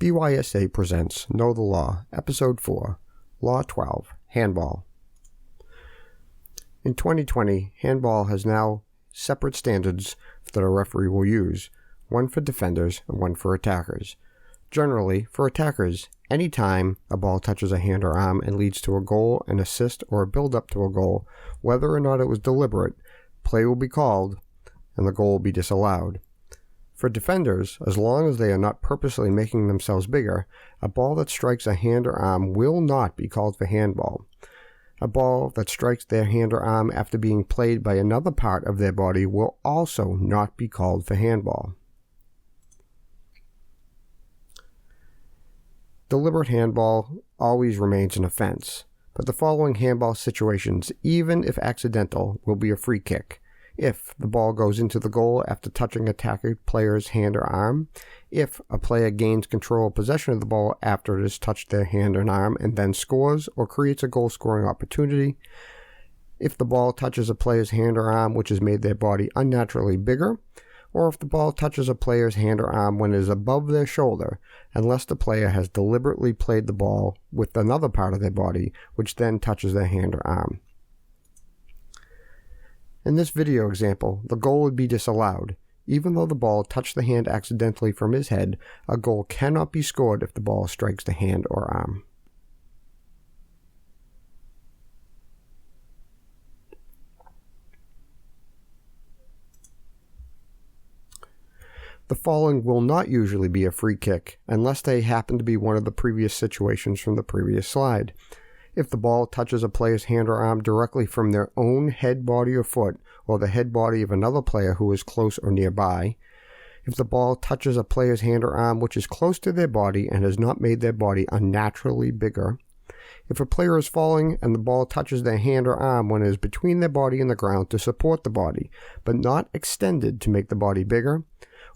BYSA presents Know the Law, Episode 4, Law 12, Handball. In 2020, handball has now separate standards that a referee will use, one for defenders and one for attackers. Generally, for attackers, any time a ball touches a hand or arm and leads to a goal, an assist, or a build-up to a goal, whether or not it was deliberate, play will be called and the goal will be disallowed. For defenders, as long as they are not purposely making themselves bigger, a ball that strikes a hand or arm will not be called for handball. A ball that strikes their hand or arm after being played by another part of their body will also not be called for handball. Deliberate handball always remains an offense, but the following handball situations, even if accidental, will be a free kick. If the ball goes into the goal after touching attacker player's hand or arm, if a player gains control or possession of the ball after it has touched their hand or arm and then scores or creates a goal-scoring opportunity, if the ball touches a player's hand or arm which has made their body unnaturally bigger, or if the ball touches a player's hand or arm when it is above their shoulder, unless the player has deliberately played the ball with another part of their body which then touches their hand or arm. In this video example, the goal would be disallowed. Even though the ball touched the hand accidentally from his head, a goal cannot be scored if the ball strikes the hand or arm. The following will not usually be a free kick, unless they happen to be one of the previous situations from the previous slide. If the ball touches a player's hand or arm directly from their own head, body, or foot, or the head body of another player who is close or nearby. If the ball touches a player's hand or arm which is close to their body and has not made their body unnaturally bigger. If a player is falling and the ball touches their hand or arm when it is between their body and the ground to support the body, but not extended to make the body bigger.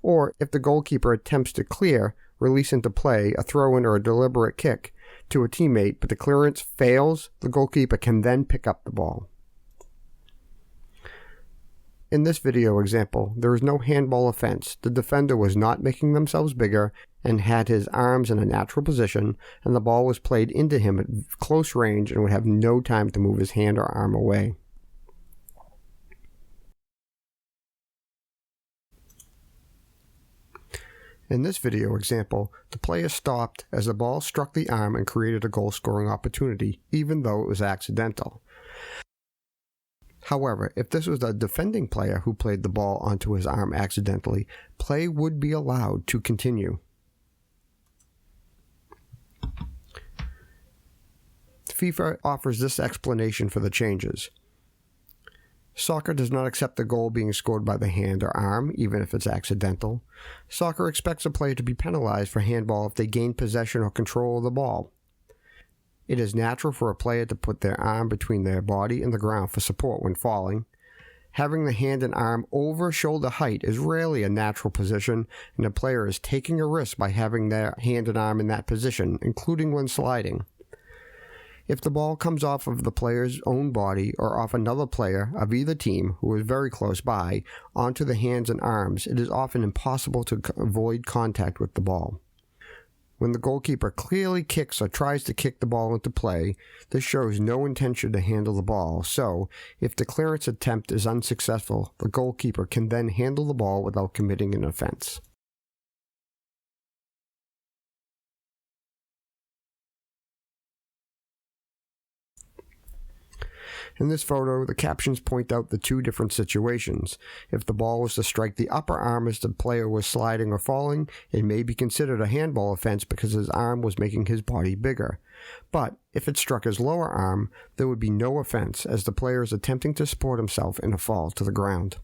Or if the goalkeeper attempts to clear, release into play, a throw-in or a deliberate kick to a teammate, but the clearance fails, the goalkeeper can then pick up the ball. In this video example, there is no handball offense. The defender was not making themselves bigger and had his arms in a natural position, and the ball was played into him at close range and would have no time to move his hand or arm away. In this video example, the player stopped as the ball struck the arm and created a goal-scoring opportunity, even though it was accidental. However, if this was a defending player who played the ball onto his arm accidentally, play would be allowed to continue. FIFA offers this explanation for the changes. Soccer does not accept the goal being scored by the hand or arm, even if it's accidental. Soccer expects a player to be penalized for handball if they gain possession or control of the ball. It is natural for a player to put their arm between their body and the ground for support when falling. Having the hand and arm over shoulder height is rarely a natural position, and a player is taking a risk by having their hand and arm in that position, including when sliding. If the ball comes off of the player's own body or off another player of either team who is very close by onto the hands and arms, it is often impossible to avoid contact with the ball. When the goalkeeper clearly kicks or tries to kick the ball into play, this shows no intention to handle the ball, so if the clearance attempt is unsuccessful, the goalkeeper can then handle the ball without committing an offense. In this photo, the captions point out the two different situations. If the ball was to strike the upper arm as the player was sliding or falling, it may be considered a handball offense because his arm was making his body bigger. But if it struck his lower arm, there would be no offense as the player is attempting to support himself in a fall to the ground.